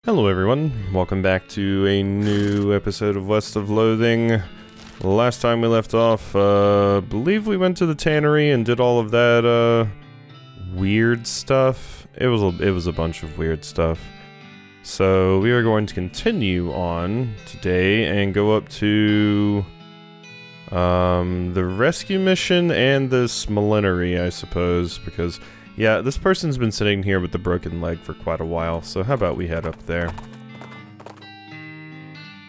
Hello everyone, welcome back to a new episode of West of Loathing. Last time we left off, believe we went to the tannery and did all of that, weird stuff. It was a bunch of weird stuff. So we are going to continue on today and go up to, the rescue mission and this millenary, I suppose, because yeah, this person's been sitting here with the broken leg for quite a while, so how about we head up there?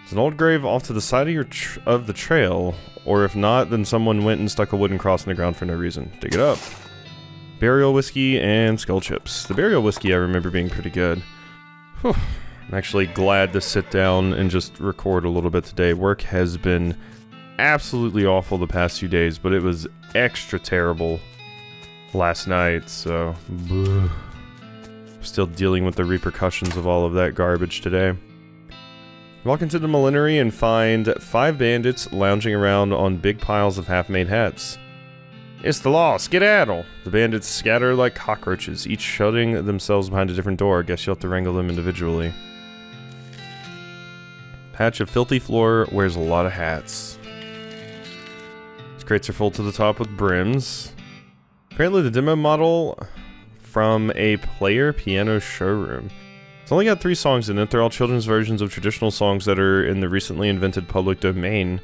It's an old grave off to the side of the trail, or if not, then someone went and stuck a wooden cross in the ground for no reason. Dig it up. Burial whiskey and skull chips. The burial whiskey I remember being pretty good. Whew. I'm actually glad to sit down and just record a little bit today. Work has been absolutely awful the past few days, but it was extra terrible last night, so still dealing with the repercussions of all of that garbage today. Walk into the millenary and find 5 bandits lounging around on big piles of half-made hats. It's the law, skedaddle! The bandits scatter like cockroaches, each shutting themselves behind a different door. Guess you'll have to wrangle them individually. Patch of filthy floor wears a lot of hats. These crates are full to the top with brims. Apparently the demo model from a player piano showroom. It's only got 3 songs in it. They're all children's versions of traditional songs that are in the recently invented public domain.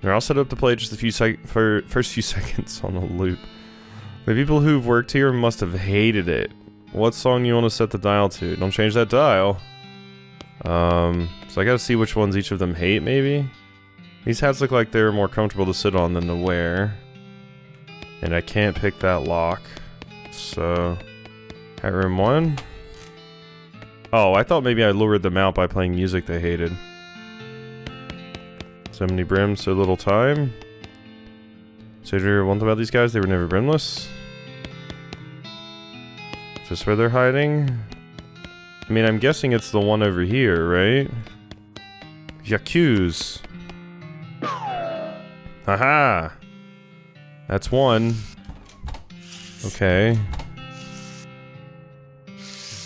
They're all set up to play just the first few seconds on a loop. The people who've worked here must have hated it. What song you want to set the dial to? Don't change that dial. So I gotta see which ones each of them hate, maybe? These hats look like they're more comfortable to sit on than to wear. And I can't pick that lock. So, hat room 1. Oh, I thought maybe I lured them out by playing music they hated. So many brims, so little time. So you want about these guys? They were never brimless. Is this where they're hiding? I mean, I'm guessing it's the one over here, right? J'accuse. Haha! That's one. Okay.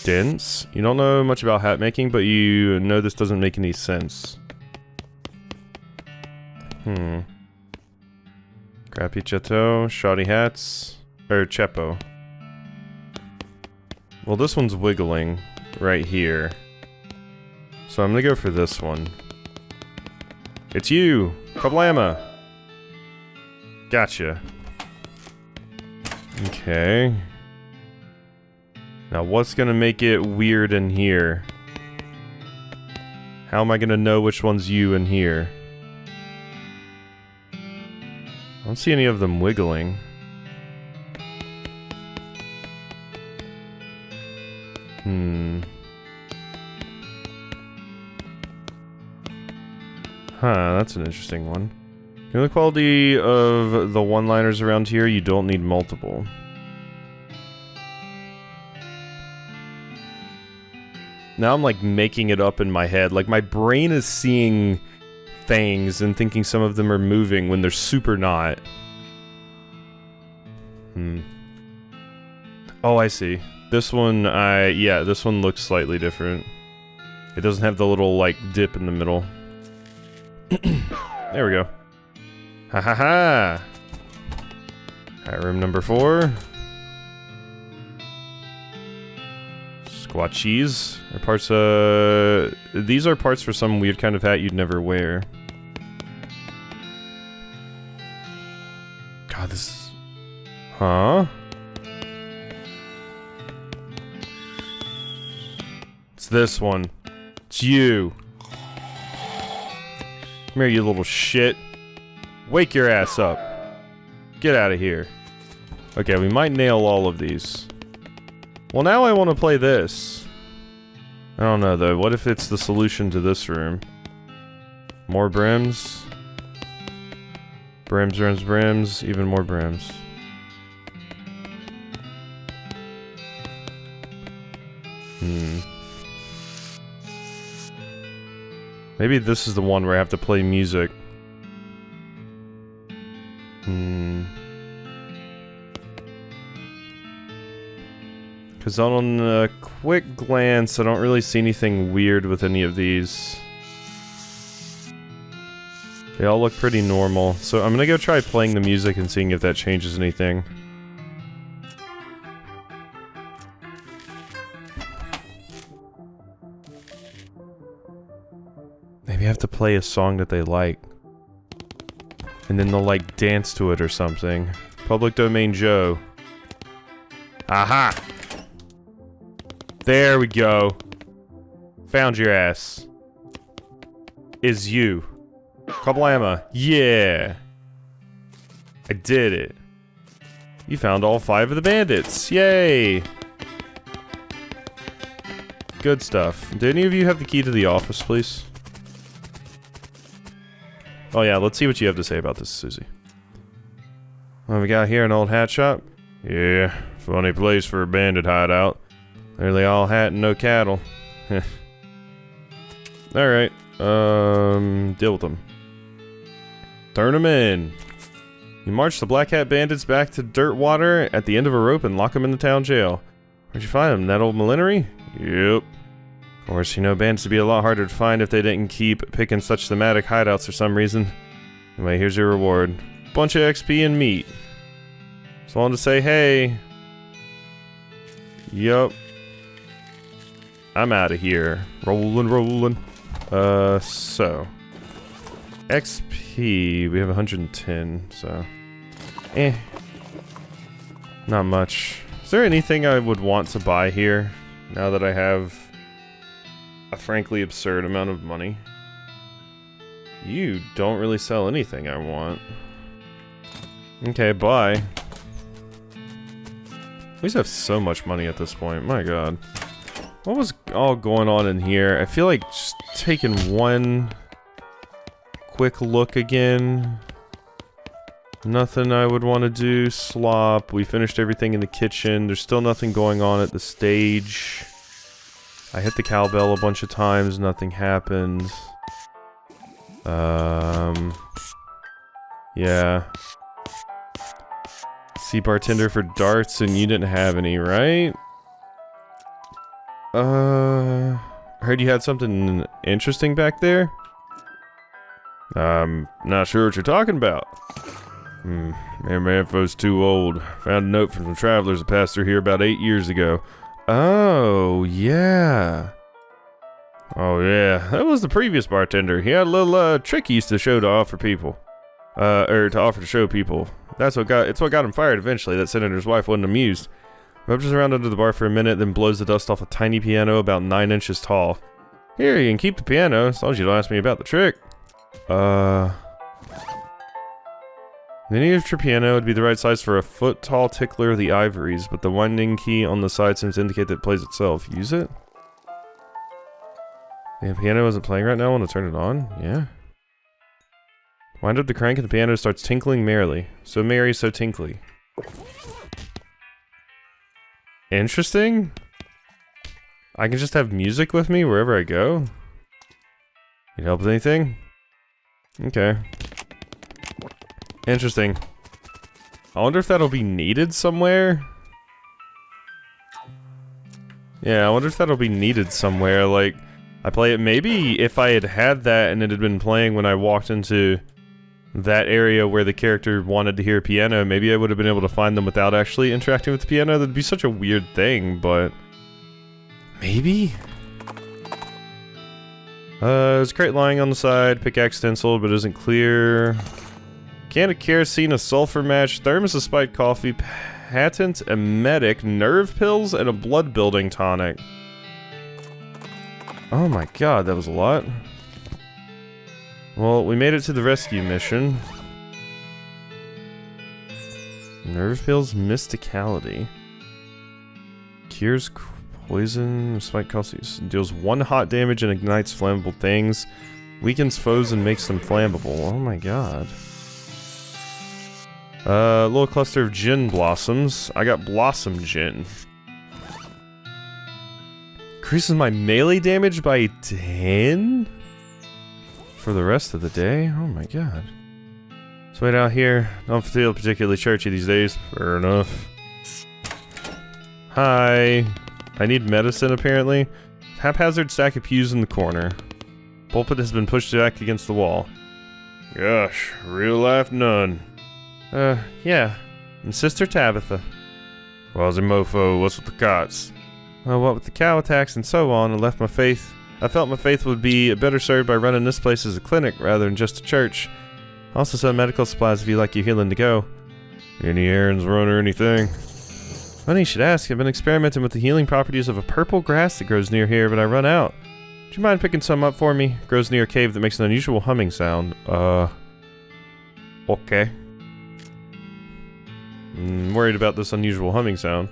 Dense? You don't know much about hat making, but you know this doesn't make any sense. Crappy Chateau, shoddy hats, or Chepo. Well, this one's wiggling right here. So I'm gonna go for this one. It's you! Kablama! Gotcha. Okay. Now what's gonna make it weird in here? How am I gonna know which one's you in here? I don't see any of them wiggling. Huh, that's an interesting one. The only quality of the one-liners around here, you don't need multiple. Now I'm like making it up in my head. Like my brain is seeing things and thinking some of them are moving when they're super not. Oh, I see. This one, yeah, this one looks slightly different. It doesn't have the little, like, dip in the middle. There we go. Ha ha ha! Alright, room number 4. Squat cheese. Are parts, these are parts for some weird kind of hat you'd never wear. God, this is... Huh? It's this one. It's you. Come here, you little shit. Wake your ass up. Get out of here. Okay, we might nail all of these. Well, now I want to play this. I don't know, though. What if it's the solution to this room? More brims. Brims, brims, brims. Even more brims. Maybe this is the one where I have to play music. Because on a quick glance, I don't really see anything weird with any of these. They all look pretty normal. So I'm gonna go try playing the music and seeing if that changes anything. Maybe I have to play a song that they like. And then they'll like dance to it or something. Public Domain Joe. Aha! There we go. Found your ass. Is you. Kablama. Yeah. I did it. You found all 5 of the bandits. Yay! Good stuff. Do any of you have the key to the office, please? Oh yeah, let's see what you have to say about this, Susie. What we got here? An old hat shop? Yeah, funny place for a bandit hideout. Nearly all hat and no cattle. Alright, deal with them. Turn them in. You march the Black Hat bandits back to Dirtwater at the end of a rope and lock them in the town jail. Where'd you find them? That old millinery? Yep. Of course, you know bandits would be a lot harder to find if they didn't keep picking such thematic hideouts for some reason. Anyway, here's your reward. Bunch of XP and meat. Just wanted to say, hey. Yup. I'm out of here. Rolling. So. XP, we have 110, so. Not much. Is there anything I would want to buy here, now that I have a frankly absurd amount of money? You don't really sell anything I want. Okay, bye. We just have so much money at this point, my god. What was all going on in here? I feel like just taking one quick look again. Nothing I would want to do. Slop. We finished everything in the kitchen. There's still nothing going on at the stage. I hit the cowbell a bunch of times. Nothing happened. Yeah. See bartender for darts, and you didn't have any, right? Heard you had something interesting back there? Not sure what you're talking about. My info's too old. Found a note from some travelers that passed through here about 8 years ago. Oh, yeah. Oh, yeah. That was the previous bartender. He had a little, trick he used to show to offer people. Or to offer to show people. It's what got him fired eventually. That senator's wife wasn't amused. Rubs around under the bar for a minute, then blows the dust off a tiny piano about 9 inches tall. Here, you can keep the piano, as long as you don't ask me about the trick. The miniature piano would be the right size for a foot-tall tickler of the ivories, but the winding key on the side seems to indicate that it plays itself. Use it? The piano isn't playing right now. I want to turn it on? Yeah. Wind up the crank and the piano starts tinkling merrily. So merry, so tinkly. Interesting? I can just have music with me wherever I go? Need help with anything? Okay. Interesting. I wonder if that'll be needed somewhere? Yeah, I wonder if that'll be needed somewhere, like, I play it, maybe if I had had that and it had been playing when I walked into that area where the character wanted to hear a piano, maybe I would have been able to find them without actually interacting with the piano. That'd be such a weird thing, but maybe? There's a crate lying on the side, pickaxe stenciled, but isn't clear. Can of kerosene, a sulfur match, thermos of spiked coffee, patent emetic, nerve pills, and a blood building tonic. Oh my god, that was a lot. Well, we made it to the rescue mission. Nerve pills, mysticality. Cures poison, spiked coffee. Deals 1 hot damage and ignites flammable things. Weakens foes and makes them flammable. Oh my god. A little cluster of gin blossoms. I got blossom gin. Increases my melee damage by 10? For the rest of the day? Oh my god. Let's wait out here. Don't feel particularly churchy these days. Fair enough. Hi. I need medicine, apparently. Haphazard stack of pews in the corner. Pulpit has been pushed back against the wall. Gosh, real life nun. Yeah. And Sister Tabitha. Wowzy mofo, what's with the cots? Well, what with the cow attacks and so on, I felt my faith would be better served by running this place as a clinic rather than just a church. Also sell medical supplies if you like your healing to go. Any errands run or anything? Funny you should ask. I've been experimenting with the healing properties of a purple grass that grows near here, but I run out. Do you mind picking some up for me? It grows near a cave that makes an unusual humming sound. Okay. Worried about this unusual humming sound.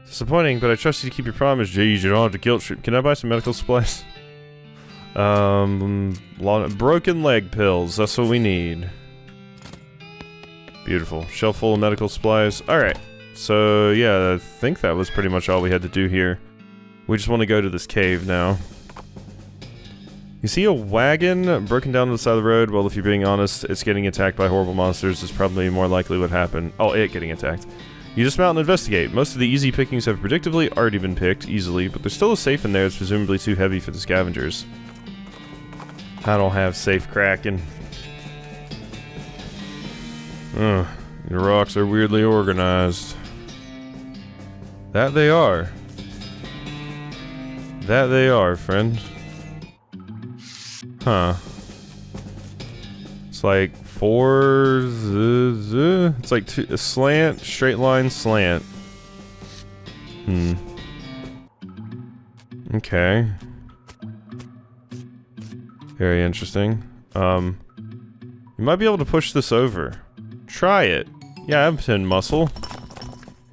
Disappointing, but I trust you to keep your promise. Jeez, you don't have to guilt trip. Can I buy some medical supplies? Broken leg pills. That's what we need. Beautiful. Shelf full of medical supplies. Alright. So, yeah, I think that was pretty much all we had to do here. We just want to go to this cave now. You see a wagon broken down to the side of the road? Well, if you're being honest, it's getting attacked by horrible monsters is probably more likely what happened. Oh, it getting attacked. You just mount and investigate. Most of the easy pickings have predictably already been picked easily, but there's still a safe in there that's presumably too heavy for the scavengers. I don't have safe cracking. The rocks are weirdly organized. That they are. That they are, friend. Huh. It's like it's like a slant, straight line, slant. Okay. Very interesting. You might be able to push this over. Try it. Yeah, I have 10 muscle.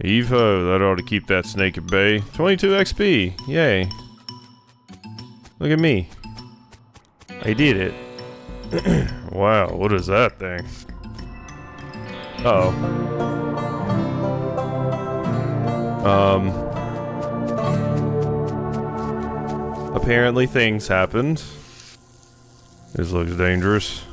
Evo, that ought to keep that snake at bay. 22 XP. Yay. Look at me. I did it. Wow, what is that thing? Uh-oh. Apparently things happened. This looks dangerous.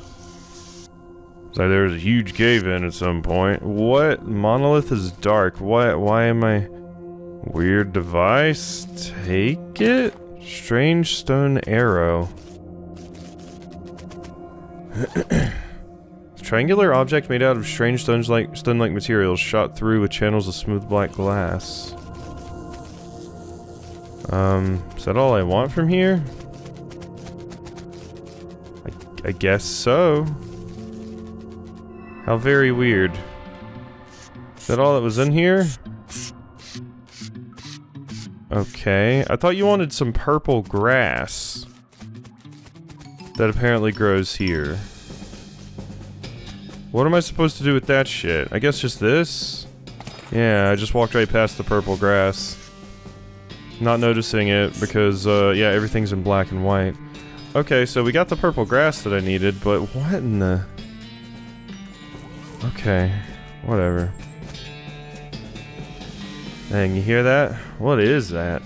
It's like there was a huge cave-in at some point. What? Monolith is dark. What? Why am I... Weird device? Take it? Strange stone arrow. Triangular object made out of strange stone-like materials shot through with channels of smooth black glass. Is that all I want from here? I guess so. How very weird. Is that all that was in here? Okay. I thought you wanted some purple grass. That apparently grows here. What am I supposed to do with that shit? I guess just this? Yeah, I just walked right past the purple grass. Not noticing it because, yeah, everything's in black and white. Okay, so we got the purple grass that I needed, but what in the... Okay, whatever. Dang, you hear that? What is that?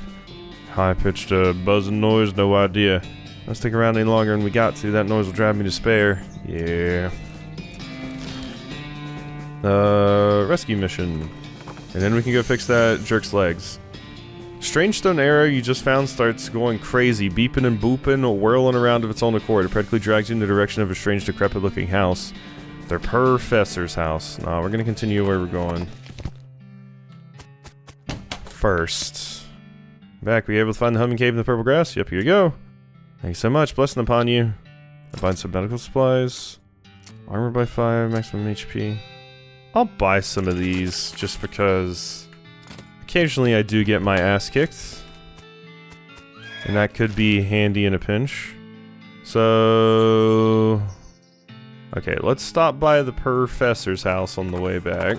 High-pitched buzzing noise, no idea. Don't stick around any longer than we got to. That noise will drive me to despair. Yeah. Rescue mission. And then we can go fix that jerk's legs. Strange stone arrow you just found starts going crazy, beeping and booping, whirling around of its own accord. It practically drags you in the direction of a strange, decrepit-looking house. Their professor's house. No, we're gonna continue where we're going. First. Back, were you able to find the humming cave in the purple grass? Yep, here you go. Thank you so much. Blessing upon you. I'll buy some medical supplies. Armor by 5, maximum HP. I'll buy some of these just because occasionally I do get my ass kicked. And that could be handy in a pinch. So... Okay, let's stop by the professor's house on the way back.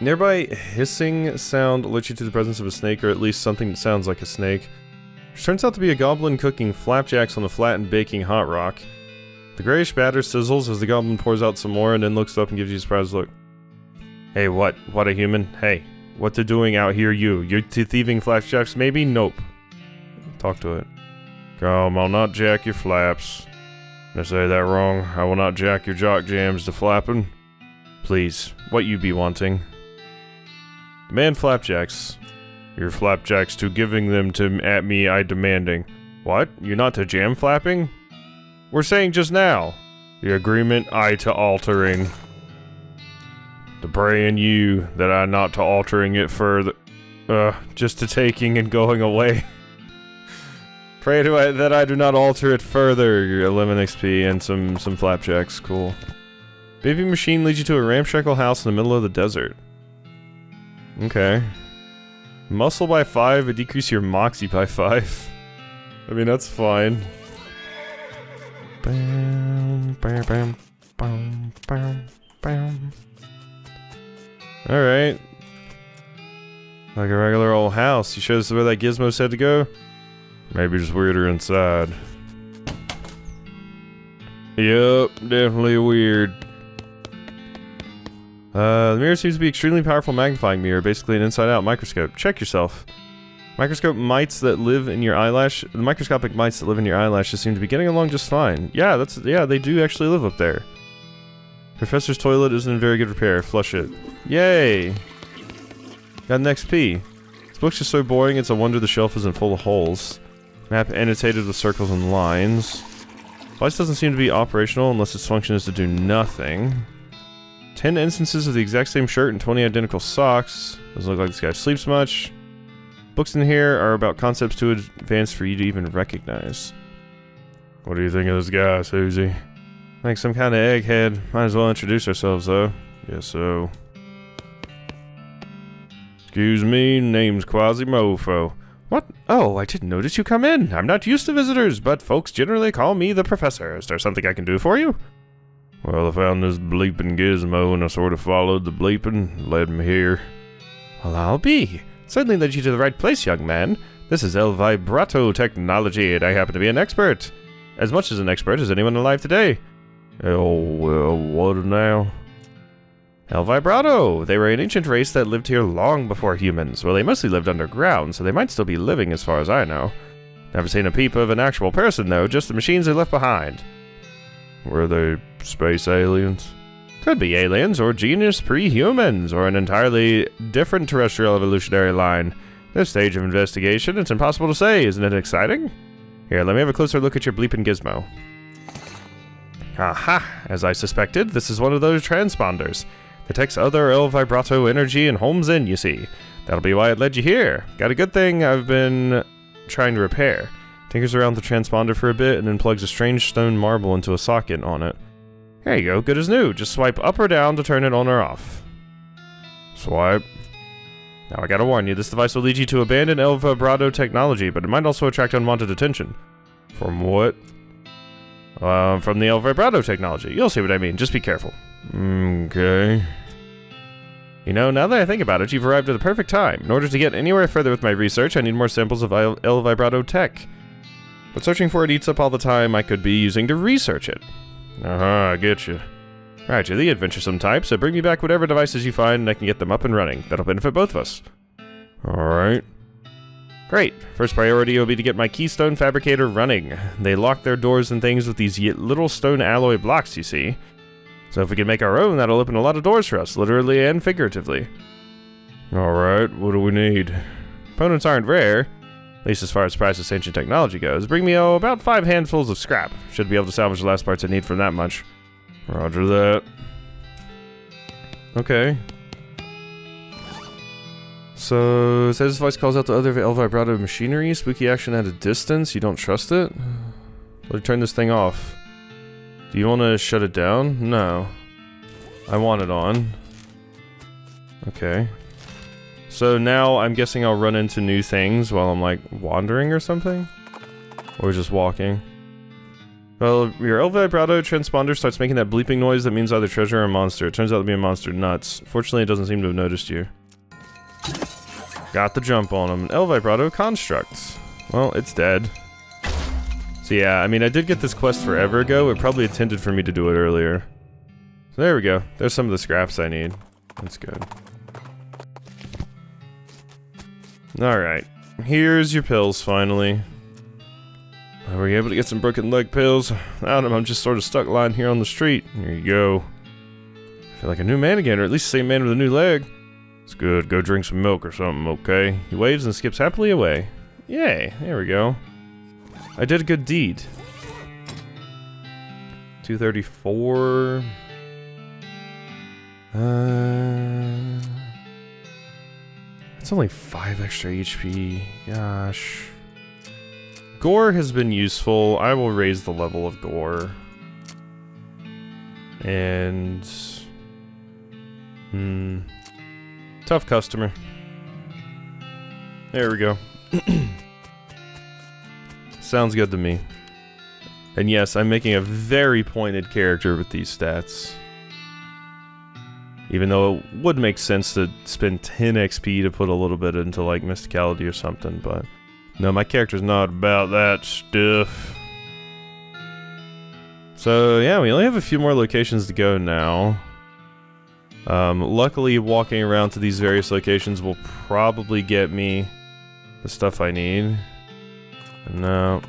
Nearby hissing sound alerts you to the presence of a snake, or at least something that sounds like a snake. Which turns out to be a goblin cooking flapjacks on a flat and baking hot rock. The grayish batter sizzles as the goblin pours out some more and then looks up and gives you a surprised look. Hey, what? What a human? Hey, what you doing out here, you? You're thieving flapjacks maybe? Nope. Talk to it. Come, I'll not jack your flaps. Did I say that wrong? I will not jack your jock jams to flapping. Please, what you be wanting? Demand flapjacks. Your flapjacks to giving them to at me I demanding. What? You not to jam flapping? We're saying just now. The agreement I to altering. To praying you that I not to altering it further. Just to taking and going away. Pray to that I do not alter it further. Your 11 XP and some flapjacks. Cool. Baby machine leads you to a ramshackle house in the middle of the desert. Okay. Muscle by 5, but decrease your moxie by 5. I mean, that's fine. Bam, bam, bam, bam, bam, bam. Alright. Like a regular old house. You sure this is where that gizmo said to go? Maybe just weirder inside. Yup, definitely weird. The mirror seems to be extremely powerful magnifying mirror, basically an inside-out microscope. Check yourself. Microscopic mites that live in your eyelashes seem to be getting along just fine. Yeah, they do actually live up there. Professor's toilet isn't in very good repair. Flush it. Yay! Got an XP. This book's just so boring, it's a wonder the shelf isn't full of holes. Map annotated with circles and lines. Device doesn't seem to be operational unless its function is to do nothing. 10 instances of the exact same shirt and 20 identical socks. Doesn't look like this guy sleeps much. Books in here are about concepts too advanced for you to even recognize. What do you think of this guy, Susie? Like some kind of egghead. Might as well introduce ourselves, though. Guess so. Excuse me, name's Quasimofo. What? Oh, I didn't notice you come in. I'm not used to visitors, but folks generally call me the professor. Is there something I can do for you? Well, I found this bleeping gizmo and I sort of followed the bleeping, led me here. Well, I'll be. Certainly led you to the right place, young man. This is Vibrato technology, and I happen to be an expert. As much as an expert as anyone alive today. Oh, well, what now? Vibrato! They were an ancient race that lived here long before humans. Well, they mostly lived underground, so they might still be living as far as I know. Never seen a peep of an actual person, though, just the machines they left behind. Were they space aliens? Could be aliens, or genius pre-humans, or an entirely different terrestrial evolutionary line. This stage of investigation, it's impossible to say, isn't it exciting? Here, let me have a closer look at your bleeping gizmo. Aha! As I suspected, this is one of those transponders. Detects other Vibrato energy and homes in, you see. That'll be why it led you here. Got a good thing I've been trying to repair. Tinkers around the transponder for a bit, and then plugs a strange stone marble into a socket on it. There you go, good as new. Just swipe up or down to turn it on or off. Swipe. Now I gotta warn you, this device will lead you to abandon Vibrato technology, but it might also attract unwanted attention. From what? From the Vibrato technology. You'll see what I mean, just be careful. Okay. You know, now that I think about it, you've arrived at the perfect time. In order to get anywhere further with my research, I need more samples of Vibrato tech. But searching for it eats up all the time I could be using to research it. I get you. Right, you're the adventuresome type, so bring me back whatever devices you find and I can get them up and running. That'll benefit both of us. Alright. Great. First priority will be to get my Keystone Fabricator running. They lock their doors and things with these little stone alloy blocks, you see. So if we can make our own, that'll open a lot of doors for us, literally and figuratively. Alright, what do we need? Components aren't rare. At least as far as priceless ancient technology goes. Bring me, about 5 handfuls of scrap. Should be able to salvage the last parts I need from that much. Roger that. Okay. So, it says this voice calls out the other Vibrato machinery. Spooky action at a distance. You don't trust it? Let me turn this thing off. Do you want to shut it down? No. I want it on. Okay. So now I'm guessing I'll run into new things while I'm like wandering or something? Or just walking. Well, your Vibrato transponder starts making that bleeping noise that means either treasure or a monster. It turns out to be a monster. Nuts. Fortunately, it doesn't seem to have noticed you. Got the jump on him. Vibrato construct. Well, it's dead. So yeah, I mean, I did get this quest forever ago. It probably intended for me to do it earlier. So there we go. There's some of the scraps I need. That's good. Alright. Here's your pills, finally. Were you able to get some broken leg pills? I don't know, I'm just sort of stuck lying here on the street. Here you go. feel like a new man again, or at least the same man with a new leg. It's good. Go drink some milk or something, okay? He waves and skips happily away. Yay, there we go. I did a good deed. 234. It's only 5 extra HP. Gosh. Gore has been useful. I will raise the level of Gore. And... tough customer. There we go. Sounds good to me. And yes, I'm making a very pointed character with these stats. Even though it would make sense to spend 10 XP to put a little bit into like Mysticality or something, but no, my character's not about that stuff. So yeah, we only have a few more locations to go now. Luckily, walking around to these various locations will probably get me the stuff I need. No.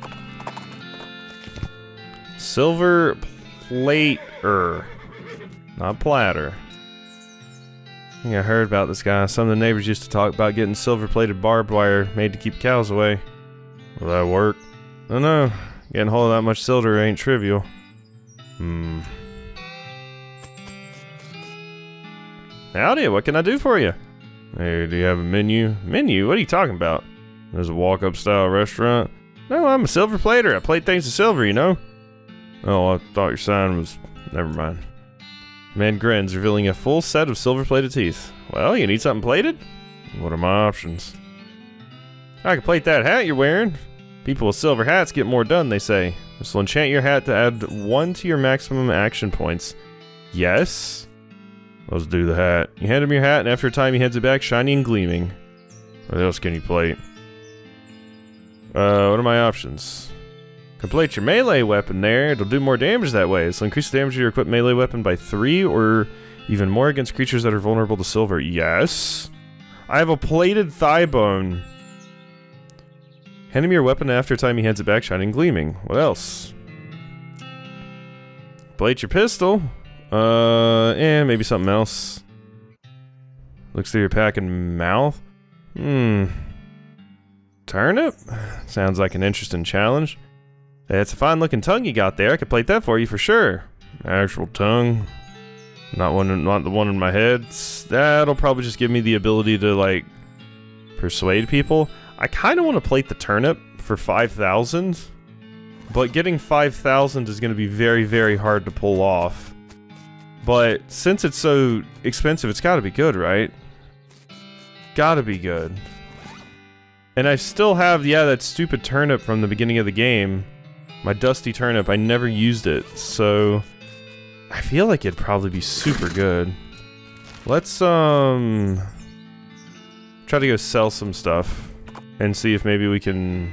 Silver plater. Not platter. I think I heard about this guy. Some of the neighbors used to talk about getting silver-plated barbed wire made to keep cows away. Will that work? I don't know. Getting hold of that much silver ain't trivial. Howdy, what can I do for you? Hey, do you have a menu? Menu? What are you talking about? There's a walk-up style restaurant. No, I'm a silver plater. I plate things to silver, you know? Oh, I thought your sign was... Never mind. Man grins, revealing a full set of silver-plated teeth. Well, you need something plated? What are my options? I can plate that hat you're wearing. People with silver hats get more done, they say. This will enchant your hat to add 1 to your maximum action points. Yes? Let's do the hat. You hand him your hat, and after a time he hands it back, shiny and gleaming. What else can you plate? What are my options? Complete your melee weapon there. It'll do more damage that way. This will increase the damage of your equipped melee weapon by 3 or even more against creatures that are vulnerable to silver. Yes. I have a plated thigh bone. Hand him your weapon, and after a time he hands it back, shining and gleaming. What else? Plate your pistol. Maybe something else. Looks through your pack and mouth. Turnip? Sounds like an interesting challenge. It's a fine looking tongue you got there. I could plate that for you for sure. Actual tongue. Not the one in my head. That'll probably just give me the ability to, like, persuade people. I kind of want to plate the turnip for 5,000. But getting 5,000 is going to be very, very hard to pull off. But since it's so expensive, it's gotta be good, right? Gotta be good. And I still have, yeah, that stupid turnip from the beginning of the game. My dusty turnip, I never used it, so... I feel like it'd probably be super good. Let's, try to go sell some stuff. And see if maybe we can...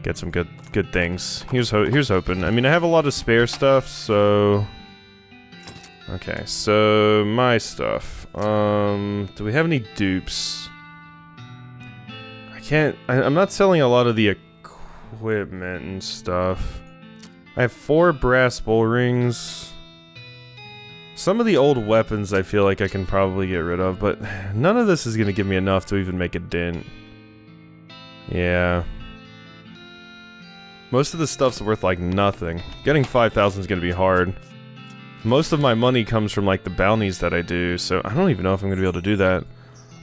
get some good things. Here's hoping. I mean, I have a lot of spare stuff, so... Okay, so my stuff. Do we have any dupes? I'm not selling a lot of the equipment and stuff. I have 4 brass bull rings. Some of the old weapons I feel like I can probably get rid of, but none of this is going to give me enough to even make a dent. Yeah. Most of the stuff's worth like nothing. Getting 5,000 is going to be hard. Most of my money comes from, like, the bounties that I do, so I don't even know if I'm gonna be able to do that.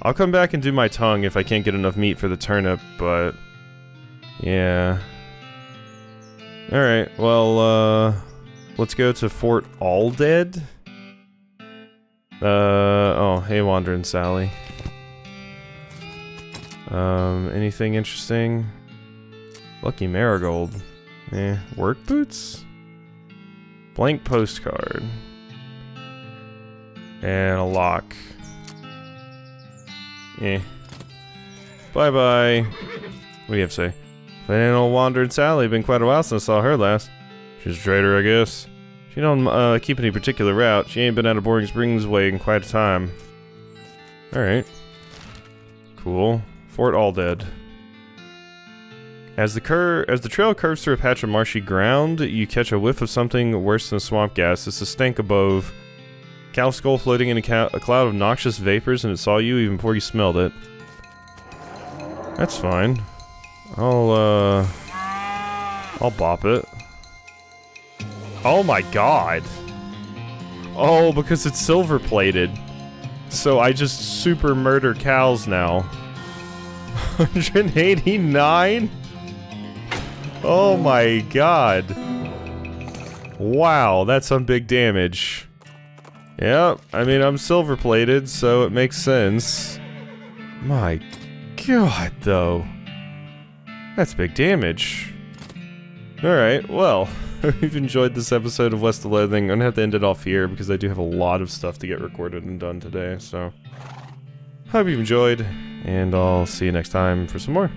I'll come back and do my tongue if I can't get enough meat for the turnip, but... yeah. Alright, well, let's go to Fort Alldead. Oh, hey, Wandering Sally. Anything interesting? Lucky Marigold. Work boots? Blank postcard. And a lock. Bye-bye. What do you have to say? Plain old Wandering Sally. Been quite a while since I saw her last. She's a trader, I guess. She don't keep any particular route. She ain't been out of Boring Springs way in quite a time. Alright. Cool. Fort Alldead. As the trail curves through a patch of marshy ground, you catch a whiff of something worse than swamp gas. It's a stank above. Cow skull floating in a cloud of noxious vapors, and it saw you even before you smelled it. That's fine. I'll bop it. Oh my god! Oh, because it's silver-plated. So I just super murder cows now. 189? Oh my god. Wow, that's some big damage. Yep, I mean, I'm silver-plated, so it makes sense. My god, though. That's big damage. Alright, well, if you've enjoyed this episode of West of Loathing, I'm gonna have to end it off here because I do have a lot of stuff to get recorded and done today, so... Hope you've enjoyed, and I'll see you next time for some more.